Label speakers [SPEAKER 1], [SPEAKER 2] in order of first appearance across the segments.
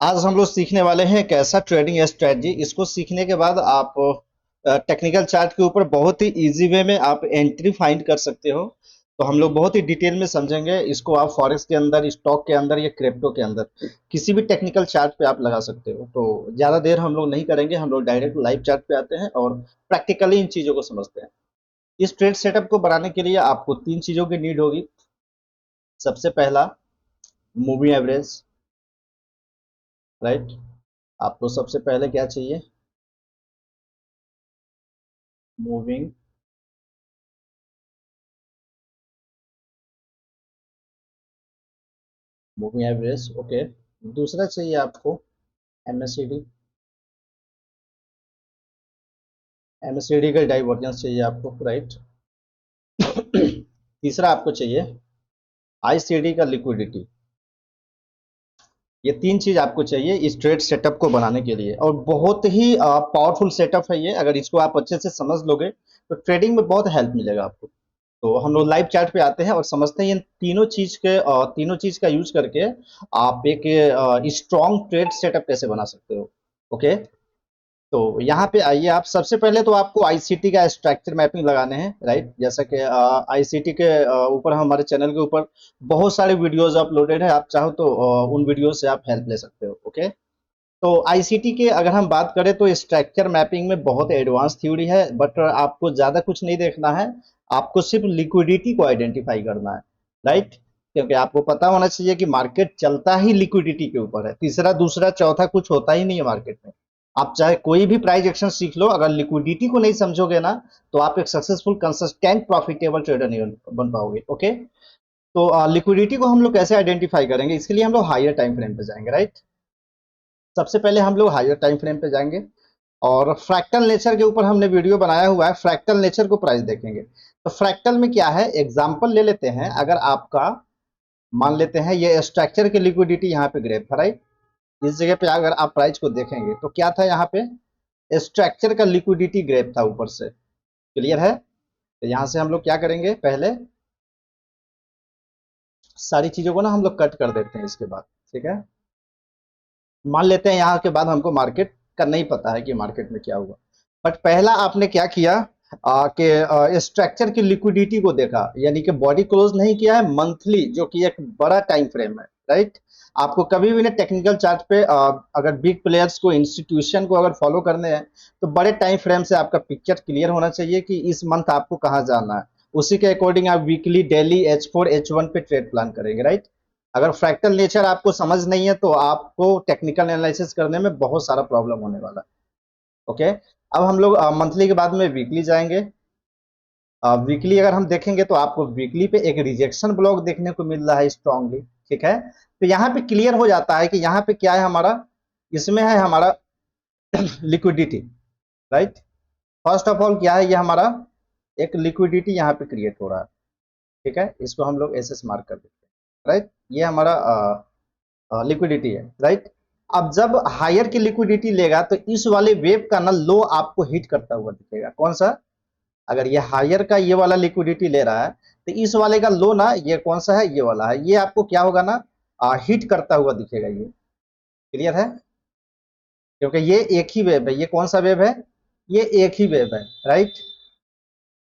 [SPEAKER 1] आज हम लोग सीखने वाले हैं एक ऐसा ट्रेडिंग स्ट्रेटजी। इसको सीखने के बाद आप टेक्निकल चार्ट के ऊपर बहुत ही इजी वे में आप एंट्री फाइंड कर सकते हो। तो हम लोग बहुत ही डिटेल में समझेंगे इसको। आप फॉरेक्स के अंदर, स्टॉक के अंदर या क्रिप्टो के अंदर किसी भी टेक्निकल चार्ट पे आप लगा सकते हो। तो ज़्यादा देर हम लोग नहीं करेंगे, हम लोग डायरेक्ट लाइव चार्ट पे आते हैं और प्रैक्टिकली इन चीज़ों को समझते हैं। इस ट्रेड सेटअप को बनाने के लिए आपको तीन चीज़ों की नीड होगी। सबसे पहला, मूविंग एवरेज, राइट। आपको सबसे पहले क्या चाहिए? Moving moving average, okay. दूसरा चाहिए आपको एमएससीडी। एमएससीडी का डाइवर्जेंस चाहिए आपको, राइट। तीसरा आपको चाहिए आईसीडी का लिक्विडिटी। ये तीन चीज आपको चाहिए इस ट्रेड सेटअप को बनाने के लिए, और बहुत ही पावरफुल सेटअप है ये। अगर इसको आप अच्छे से समझ लोगे तो ट्रेडिंग में बहुत हेल्प मिलेगा आपको। तो हम लोग लाइव चार्ट पे आते हैं और समझते हैं इन तीनों चीज का यूज करके आप एक स्ट्रॉन्ग ट्रेड सेटअप कैसे बना सकते हो। ओके। तो यहाँ पे आइए। आप सबसे पहले तो आपको आईसीटी का स्ट्रक्चर मैपिंग लगाने हैं, राइट। जैसा कि आईसीटी के ऊपर हमारे चैनल के ऊपर बहुत सारे वीडियोस अपलोडेड है। आप चाहो तो उन वीडियो से आप हेल्प ले सकते हो। ओके। तो आईसीटी के अगर हम बात करें तो स्ट्रक्चर मैपिंग में बहुत एडवांस थ्योरी है, बट आपको ज्यादा कुछ नहीं देखना है। आपको सिर्फ लिक्विडिटी को आइडेंटिफाई करना है, राइट। क्योंकि आपको पता होना चाहिए कि मार्केट चलता ही लिक्विडिटी के ऊपर है। तीसरा दूसरा चौथा कुछ होता ही नहीं है मार्केट में। आप चाहे कोई भी प्राइस एक्शन सीख लो, अगर लिक्विडिटी को नहीं समझोगे ना, तो आप एक सक्सेसफुल कंसिस्टेंट प्रॉफिटेबल ट्रेडर नहीं बन पाओगे। ओके। तो लिक्विडिटी को हम लोग कैसे आइडेंटिफाई करेंगे? इसके लिए हम लोग हायर टाइम फ्रेम पे जाएंगे, राइट। सबसे पहले हम लोग हायर टाइम फ्रेम पे जाएंगे और फ्रैक्टल नेचर के ऊपर हमने वीडियो बनाया हुआ है। फ्रैक्टल नेचर को प्राइस देखेंगे। तो फ्रैक्टल में क्या है, एग्जांपल ले लेते हैं। अगर आपका मान लेते हैं ये स्ट्रक्चर की लिक्विडिटी यहाँ पे ग्रेफ था, राइट। इस जगह पे अगर आप प्राइस को देखेंगे तो क्या था यहाँ पे? स्ट्रक्चर का लिक्विडिटी ग्रेफ था ऊपर से। क्लियर है? तो यहाँ से हम लोग क्या करेंगे, पहले सारी चीजों को ना हम लोग कट कर देते हैं इसके बाद। ठीक है। मान लेते हैं यहाँ के बाद हमको मार्केट का नहीं पता है कि मार्केट में क्या हुआ। बट पहला आपने क्या किया कि स्ट्रक्चर की लिक्विडिटी को देखा, यानी कि बॉडी क्लोज नहीं किया है मंथली, जो कि एक बड़ा टाइम फ्रेम है, राइट। आपको कभी भी ना टेक्निकल चार्ट पे अगर बिग प्लेयर्स को, इंस्टीट्यूशन को अगर फॉलो करने हैं तो बड़े टाइम फ्रेम से आपका पिक्चर क्लियर होना चाहिए कि इस मंथ आपको कहाँ जाना है। उसी के अकॉर्डिंग आप वीकली, डेली, H4 H1 पे ट्रेड प्लान करेंगे, राइट। अगर फ्रैक्टल नेचर आपको समझ नहीं है तो आपको टेक्निकल एनालिसिस करने में बहुत सारा प्रॉब्लम होने वाला है। ओके। अब हम लोग मंथली के बाद में वीकली जाएंगे। वीकली अगर हम देखेंगे तो आपको वीकली पे एक रिजेक्शन ब्लॉक देखने को मिल रहा है स्ट्रांगली। ठीक है। तो यहाँ पे क्लियर हो जाता है कि यहाँ पे क्या है हमारा, इसमें है हमारा liquidity, right. First of all क्या है, ये हमारा एक लिक्विडिटी यहाँ पे क्रिएट हो रहा है। ठीक है। इसको हम लोग एस मार्क कर देते हैं, राइट। ये हमारा लिक्विडिटी है, राइट। अब जब हायर की लिक्विडिटी लेगा तो इस वाले वेव का ना लो आपको हिट करता हुआ दिखेगा। कौन सा? अगर ये हायर का ये वाला लिक्विडिटी ले रहा है तो इस वाले का लो ना, ये कौन सा है, ये वाला है, ये आपको क्या होगा ना, हिट करता हुआ दिखेगा ये। क्लियर है? क्योंकि ये एक ही वेव है। ये कौन सा वेव है? ये एक ही वेव है, राइट।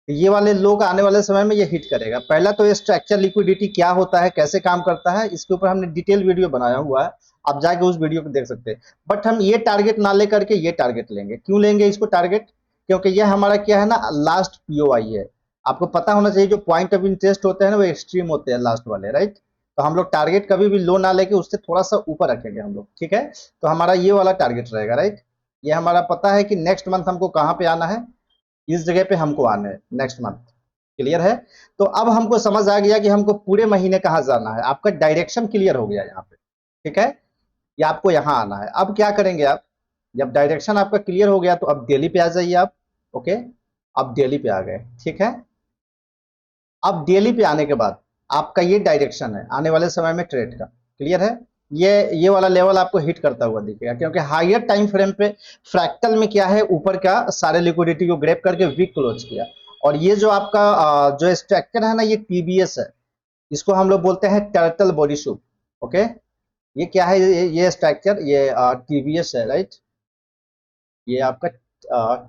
[SPEAKER 1] ये वाले लोग आने वाले समय में ये हिट करेगा। पहला तो ये स्ट्रक्चर लिक्विडिटी क्या होता है, कैसे काम करता है, इसके ऊपर हमने डिटेल वीडियो बनाया हुआ है। आप जाके उस वीडियो को देख सकते हैं। बट हम ये टारगेट ना लेकर के ये टारगेट लेंगे। क्यों लेंगे इसको टारगेट? क्योंकि ये हमारा क्या है ना, लास्ट पीओआई है। आपको पता होना चाहिए जो पॉइंट ऑफ इंटरेस्ट होते हैं ना वो एक्सट्रीम होते हैं लास्ट वाले, राइट। तो हम लोग टारगेट कभी भी लो ना लेके उससे थोड़ा सा ऊपर रखेंगे हम लोग। ठीक है। तो हमारा ये वाला टारगेट रहेगा, राइट। ये हमारा पता है कि नेक्स्ट मंथ हमको कहाँ पे आना है, इस जगह पे हमको आना है नेक्स्ट मंथ। क्लियर है? तो अब हमको समझ आ गया कि हमको पूरे महीने कहाँ जाना है। आपका डायरेक्शन क्लियर हो गया यहाँ पे। ठीक है। या आपको यहाँ आना है। अब क्या करेंगे आप, जब डायरेक्शन आपका क्लियर हो गया तो अब डेली पे आ जाइए आप। ओके। अब डेली पे आ गए। ठीक है। अब डेली पे आने के बाद आपका ये डायरेक्शन है आने वाले समय में ट्रेड का। क्लियर है? ये वाला लेवल आपको हिट करता हुआ दिखेगा, क्योंकि हायर टाइम फ्रेम पे फ्रैक्टल में क्या है, ऊपर का सारे लिक्विडिटी को ग्रैब करके वीक क्लोज किया। और ये जो आपका जो स्ट्रक्चर है ना, ये टीबीएस है। इसको हम लोग बोलते हैं टर्टल बॉडी सूट। ओके। ये क्या है, ये स्ट्रक्चर, ये टीवीएस है, राइट। ये आपका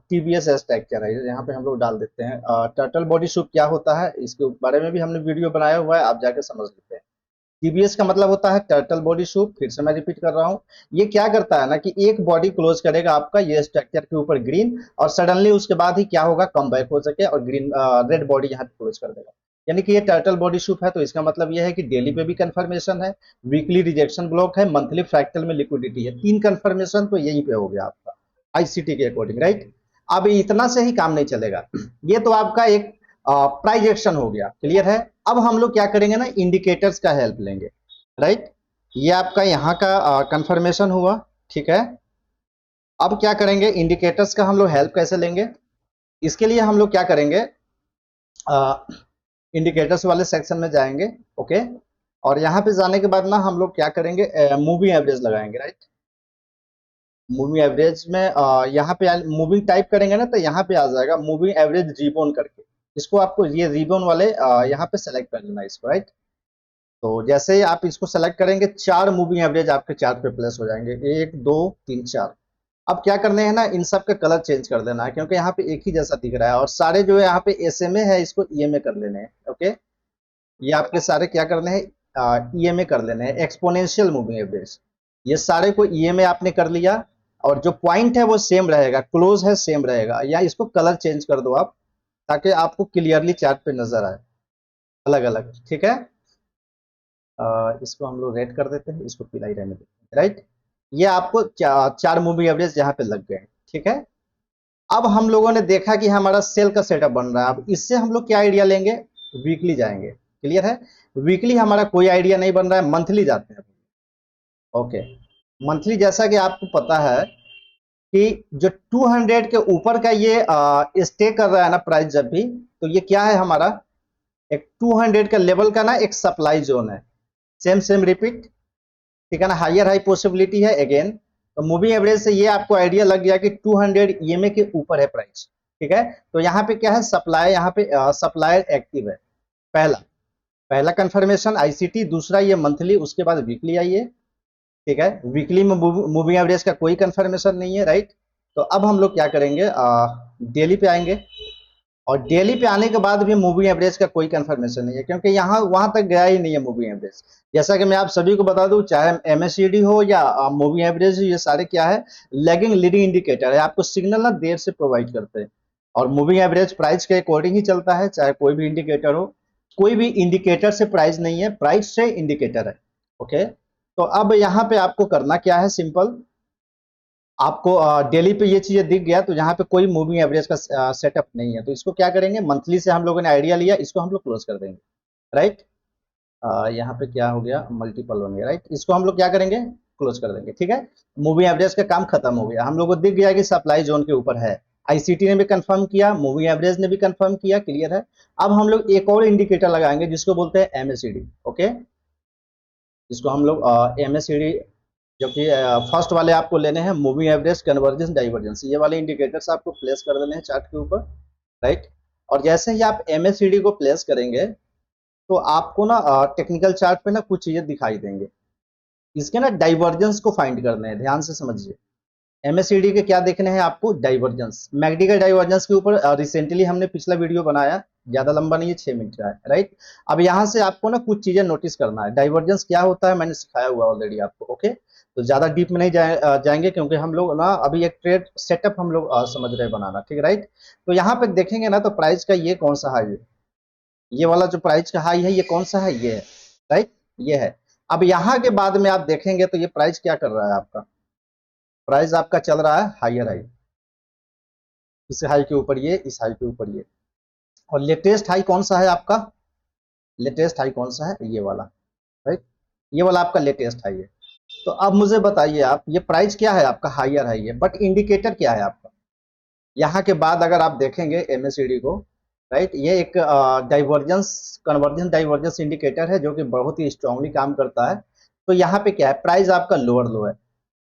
[SPEAKER 1] टीबीएस स्ट्रक्चर है, यहाँ पे हम लोग डाल देते हैं। टर्टल बॉडी सूप क्या होता है, इसके बारे में भी हमने वीडियो बनाया हुआ है, आप जाके समझ लेते हैं। टीबीएस का मतलब होता है टर्टल बॉडी सूप। फिर से मैं रिपीट कर रहा हूँ, ये क्या करता है ना कि एक बॉडी क्लोज करेगा आपका ये स्ट्रक्चर के ऊपर ग्रीन, और सडनली उसके बाद ही क्या होगा, कम बैक हो सके और ग्रीन रेड बॉडी यहाँ पे क्लोज कर देगा। यानी कि ये टर्टल बॉडी सूप है, तो इसका मतलब ये है कि डेली पे भी कंफर्मेशन है, वीकली रिजेक्शन ब्लॉक है, मंथली फ्रैक्टल में लिक्विडिटी है, 3 कंफर्मेशन तो यहीं पे हो गया आपका आईसीटी के अकॉर्डिंग, राइट। अब इतना से ही काम नहीं चलेगा, ये तो आपका एक प्राइज एक्शन हो गया, क्लियर है। अब हम लोग क्या करेंगे ना, इंडिकेटर्स का हेल्प लेंगे, राइट। ये आपका यहाँ का कंफर्मेशन हुआ, ठीक है। अब क्या करेंगे, इंडिकेटर्स का हम लोग हेल्प कैसे लेंगे, इसके लिए हम लोग क्या करेंगे, इंडिकेटर्स वाले सेक्शन में जाएंगे, ओके। और यहाँ पे जाने के बाद ना हम लोग क्या करेंगे, मूविंग एवरेज लगाएंगे, राइट। मूविंग एवरेज में यहाँ पे मूविंग टाइप करेंगे ना, तो यहाँ पे आ जाएगा मूविंग एवरेज रिबोन करके। इसको आपको ये रिबोन वाले यहाँ पे सेलेक्ट कर लेना इसको, राइट। तो जैसे ही आप इसको सेलेक्ट करेंगे, 4 मूविंग एवरेज आपके चार्ट पे प्लेस हो जाएंगे, 1 2 3 4। अब क्या करने हैं ना, इन सब का कलर चेंज कर देना है, क्योंकि यहाँ पे एक ही जैसा दिख रहा है, और सारे जो है यहाँ पे एसएमए है, इसको ईएमए कर लेने हैं, ओके। ये आपके सारे क्या करने हैं, ईएमए कर लेने हैं, एक्सपोनेंशियल मूविंग एवरेज। ये सारे को ईएमए आपने कर लिया, और जो पॉइंट है वो सेम रहेगा, क्लोज है सेम रहेगा, या इसको कलर चेंज कर दो आप, ताकि आपको क्लियरली चार्ट पे नजर आए अलग अलग, ठीक है। इसको हम लोग रेड कर देते हैं, इसको पीला ही रहने देते हैं, राइट। ये आपको 4 मूविंग एवरेज यहाँ पे लग गए, ठीक है। अब हम लोगों ने देखा कि हमारा सेल का सेटअप बन रहा है, अब इससे हम लोग क्या आइडिया लेंगे, वीकली जाएंगे, क्लियर है। वीकली हमारा कोई आइडिया नहीं बन रहा है, मंथली जाते हैं, ओके। मंथली जैसा कि आपको पता है कि जो 200 के ऊपर का ये स्टे कर रहा है ना प्राइस जब भी, तो ये क्या है हमारा, एक 200 का लेवल का ना एक सप्लाई जोन है। सेम सेम रिपीट, ठीक है ना, हायर हाई पॉसिबिलिटी है अगेन। तो मूविंग एवरेज से ये आपको आइडिया लग गया कि 200 ईएमए के ऊपर है प्राइस, ठीक है। तो यहाँ पे क्या है, सप्लाई, यहाँ पे सप्लायर एक्टिव है, पहला पहला कंफर्मेशन आईसीटी। दूसरा ये मंथली, उसके बाद वीकली आई है, ठीक है। वीकली में मूविंग एवरेज का कोई कंफर्मेशन नहीं है, राइट। तो अब हम लोग क्या करेंगे, डेली पे आएंगे, और डेली पे आने के बाद भी मूविंग एवरेज का कोई कंफर्मेशन नहीं है, क्योंकि यहाँ वहां तक गया ही नहीं है मूविंग एवरेज। जैसा कि मैं आप सभी को बता दूं, चाहे एमएससीडी हो या मूविंग एवरेज, ये सारे क्या है, लैगिंग लीडिंग इंडिकेटर है, आपको सिग्नल ना देर से प्रोवाइड करते हैं। और मूविंग एवरेज प्राइस के अकॉर्डिंग ही चलता है, चाहे कोई भी इंडिकेटर हो। कोई भी इंडिकेटर से प्राइस नहीं है, प्राइस से इंडिकेटर है, ओके। तो अब यहाँ पे आपको करना क्या है, सिंपल, आपको डेली पे ये चीजें दिख गया, तो यहाँ पे कोई मूविंग एवरेज का सेटअप नहीं है, तो इसको क्या करेंगे, मंथली से हम लोगों ने आइडिया लिया, इसको हम लोग क्लोज कर देंगे, राइट। यहाँ पे क्या हो गया, मल्टीपल हो गया, राइट। इसको हम लोग क्या करेंगे, क्लोज कर देंगे, ठीक है। मूविंग एवरेज का काम खत्म हो गया, हम लोग को दिख गया कि सप्लाई जोन के ऊपर है, आईसीटी ने भी कंफर्म किया, मूविंग एवरेज ने भी कंफर्म किया, क्लियर है। अब हम लोग एक और इंडिकेटर लगाएंगे, जिसको बोलते हैं एमएससीडी, ओके। जिसको हम लोग एमएससीडी, जो कि फर्स्ट वाले आपको लेने हैं, मूविंग एवरेज, कन्वर्जेंस, डाइवर्जेंस, ये वाले इंडिकेटर्स आपको प्लेस कर देने हैं चार्ट के ऊपर, राइट। और जैसे ही आप एमएससीडी को प्लेस करेंगे, तो आपको ना टेक्निकल चार्ट पे ना कुछ चीजें दिखाई देंगे, इसके ना डाइवर्जेंस को फाइंड करने हैं, ध्यान से समझिए। एमएससीडी के क्या देखने हैं आपको, डाइवर्जेंस। मैकडी का डाइवर्जेंस के ऊपर रिसेंटली हमने पिछला वीडियो बनाया, ज्यादा लंबा नहीं है, 6 मिनट का है, राइट। अब यहाँ से आपको ना कुछ चीजें नोटिस करना है, डाइवर्जेंस क्या होता है मैंने सिखाया हुआ ऑलरेडी आपको, ओके। तो ज्यादा डीप में नहीं जाएंगे, क्योंकि हम लोग ना अभी एक ट्रेड सेटअप हम लोग समझ रहे हैं बनाना, ठीक है, राइट। तो यहाँ पे देखेंगे ना, तो प्राइस का ये कौन सा हाई है, ये वाला जो प्राइस का हाई है, ये कौन सा है, ये है, राइट, ये है। अब यहाँ के बाद में आप देखेंगे, तो ये प्राइस क्या कर रहा है आपका, प्राइस आपका चल रहा है हायर हाई, इस हाई के ऊपर ये, इस हाई के ऊपर ये। और लेटेस्ट हाई कौन सा है आपका, लेटेस्ट हाई कौन सा है, ये वाला, राइट। ये वाला आपका लेटेस्ट हाई है। तो अब मुझे बताइए आप, ये प्राइस क्या है आपका, हायर हाई है, बट इंडिकेटर क्या है आपका। यहाँ के बाद अगर आप देखेंगे एमएससीडी को, राइट, ये एक डाइवर्जेंस, कन्वर्जेंस डाइवर्जेंस इंडिकेटर है, जो कि बहुत ही स्ट्रांगली काम करता है। तो यहाँ पे क्या है, प्राइस आपका लोअर लो है,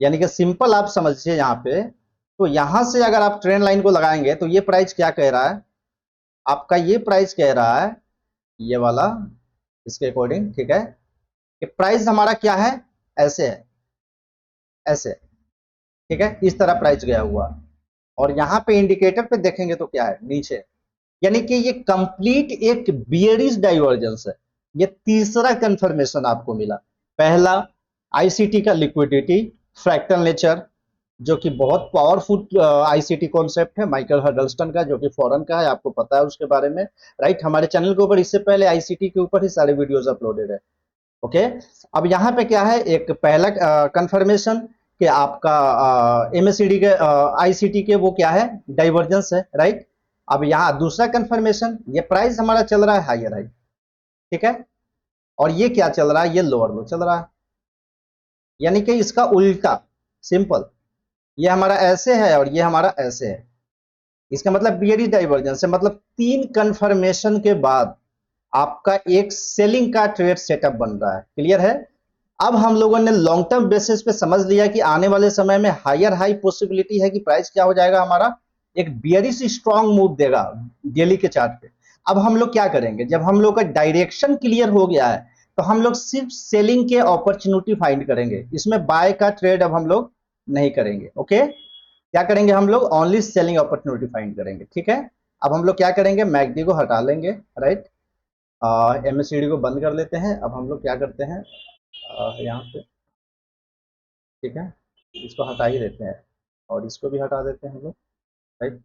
[SPEAKER 1] यानी कि सिंपल आप समझिए यहाँ पे। तो यहाँ से अगर आप ट्रेंड लाइन को लगाएंगे, तो ये प्राइस क्या कह रहा है आपका, ये प्राइस कह रहा है, ये वाला, इसके अकॉर्डिंग, ठीक है, कि प्राइस हमारा क्या है, ऐसे है, ऐसे, ठीक है, इस तरह प्राइस गया हुआ। और यहाँ पे इंडिकेटर पे देखेंगे तो क्या है, नीचे, यानी कि ये कंप्लीट एक बियरिश डाइवर्जेंस है। ये तीसरा कंफर्मेशन आपको मिला। पहला आईसीटी का लिक्विडिटी, फ्रैक्टल नेचर, जो कि बहुत पावरफुल आईसीटी कॉन्सेप्ट है माइकल हडल्स्टन का, जो कि फॉरेन का है, आपको पता है उसके बारे में, राइट। हमारे चैनल के ऊपर इससे पहले आईसीटी के ऊपर ही सारे वीडियोस अपलोडेड है, ओके। अब यहाँ पे क्या है, एक पहला कंफर्मेशन कि आपका एमएससीडी के आईसीटी के वो क्या है, डाइवर्जेंस है, राइट। अब यहाँ दूसरा कंफर्मेशन, ये प्राइस हमारा चल रहा है हायर हाई, ठीक है, और ये क्या चल रहा है, ये लोअर लो चल रहा है, यानी कि इसका उल्टा, सिंपल, ये हमारा ऐसे है और ये हमारा ऐसे है। इसका मतलब बियरिश डाइवर्जेंस है, मतलब तीन कंफर्मेशन के बाद आपका एक सेलिंग का ट्रेड सेटअप बन रहा है, क्लियर है। अब हम लोगों ने लॉन्ग टर्म बेसिस पे समझ लिया कि आने वाले समय में हायर हाई पॉसिबिलिटी है कि प्राइस क्या हो जाएगा हमारा, एक बियरिश स्ट्रांग मूव देगा डेली के चार्ट पे। अब हम लोग क्या करेंगे, जब हम लोग का डायरेक्शन क्लियर हो गया है तो हम लोग सिर्फ सेलिंग के अपॉर्चुनिटी फाइंड करेंगे, इसमें बाय का ट्रेड अब हम लोग नहीं करेंगे, ओके। क्या करेंगे हम लोग, ओनली सेलिंग अपॉर्चुनिटी फाइंड करेंगे, ठीक है। अब हम लोग क्या करेंगे, मैकडी को हटा लेंगे, राइट, एमएससीडी को बंद कर लेते हैं। अब हम लोग क्या करते हैं, यहाँ पे, ठीक है, इसको हटा ही देते हैं और इसको भी हटा देते हैं हम लोग, राइट।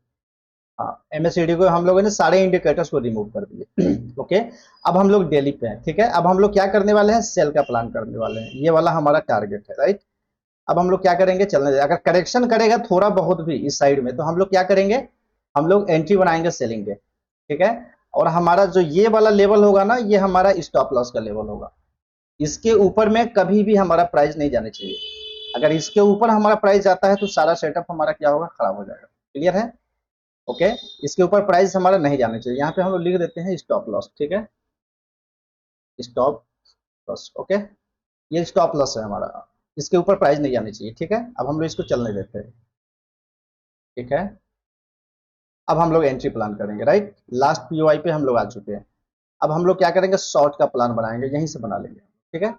[SPEAKER 1] हाँ, एमएससीडी को हम लोगों ने सारे इंडिकेटर्स को रिमूव कर दिए ओके। अब हम लोग डेली पे हैं, ठीक है। अब हम लोग क्या करने वाले हैं, सेल का प्लान करने वाले हैं, ये वाला हमारा टारगेट है, राइट। अब हम लोग क्या करेंगे, चलने दे, अगर करेक्शन करेगा थोड़ा बहुत भी इस साइड में तो हम लोग क्या करेंगे, हम लोग एंट्री बनाएंगे सेलिंग के, ठीक है। और हमारा जो ये वाला लेवल होगा ना, ये हमारा स्टॉप लॉस का लेवल होगा। इसके ऊपर में कभी भी हमारा प्राइस नहीं जाने चाहिए। अगर इसके ऊपर हमारा प्राइस जाता है तो सारा सेटअप हमारा क्या होगा, खराब हो जाएगा, क्लियर है, ओके। इसके ऊपर प्राइस हमारा नहीं जाना चाहिए, यहाँ पे हम लोग लिख देते हैं स्टॉप लॉस, ठीक है, स्टॉप लॉस, ओके। ये स्टॉप लॉस है हमारा, इसके ऊपर प्राइस नहीं जानी चाहिए, ठीक है। अब हम लोग इसको चलने देते हैं, ठीक है। अब हम लोग एंट्री प्लान करेंगे, राइट, लास्ट पीओआई पे हम लोग आ चुके हैं। अब हम लोग क्या करेंगे, शॉर्ट का प्लान बनाएंगे, यहीं से बना लेंगे, ठीक है।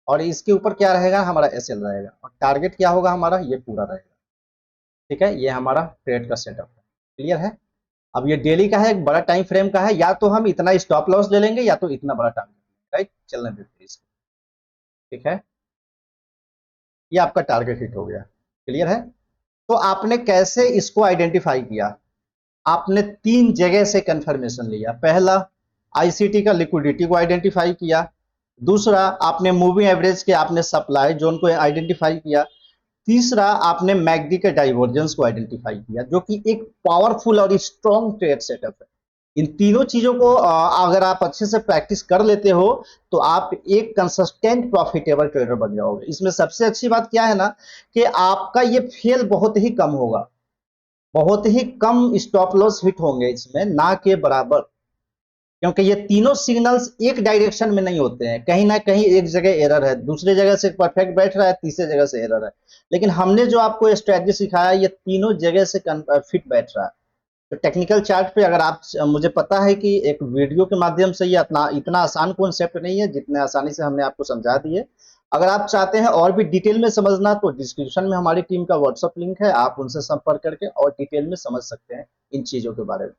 [SPEAKER 1] और इसके ऊपर क्या रहेगा, हमारा एसएल रहेगा, और टारगेट क्या होगा हमारा, ये पूरा रहेगा, ठीक है। ये हमारा ट्रेड का सेटअप है, क्लियर है। अब ये डेली का है, एक बड़ा टाइम फ्रेम का है, या तो हम इतना स्टॉप लॉस ले लेंगे या तो इतना बड़ा टारगेट, राइट, चलने देते हैं इसको, ठीक है। ये आपका टारगेट हिट हो गया, क्लियर है। तो आपने कैसे इसको आइडेंटिफाई किया, आपने तीन जगह से कंफर्मेशन लिया। पहला, आईसीटी का लिक्विडिटी को आइडेंटिफाई किया। दूसरा, आपने मूविंग एवरेज के आपने सप्लाई जोन को आइडेंटिफाई किया। तीसरा, आपने मैकडी के डाइवर्जेंस को आइडेंटिफाई किया, जो कि एक पावरफुल और स्ट्रॉन्ग ट्रेड सेटअप है। इन तीनों चीजों को अगर आप अच्छे से प्रैक्टिस कर लेते हो तो आप एक कंसिस्टेंट प्रॉफिटेबल ट्रेडर बन जाओगे। इसमें सबसे अच्छी बात क्या है ना, कि आपका ये फेल बहुत ही कम होगा, बहुत ही कम स्टॉप लॉस हिट होंगे इसमें, ना के बराबर, क्योंकि ये तीनों सिग्नल्स एक डायरेक्शन में नहीं होते हैं, कहीं ना कहीं एक जगह एरर है, दूसरी जगह से परफेक्ट बैठ रहा है, तीसरी जगह से एरर है। लेकिन हमने जो आपको स्ट्रेटजी सिखाया, ये तीनों जगह से फिट बैठ रहा है। तो टेक्निकल चार्ट पे अगर आप, मुझे पता है कि एक वीडियो के माध्यम से ये इतना इतना आसान कॉन्सेप्ट नहीं है जितने आसानी से हमने आपको समझा दिए। अगर आप चाहते हैं और भी डिटेल में समझना तो डिस्क्रिप्शन में हमारी टीम का व्हाट्सएप लिंक है, आप उनसे संपर्क करके और डिटेल में समझ सकते हैं इन चीजों के बारे में।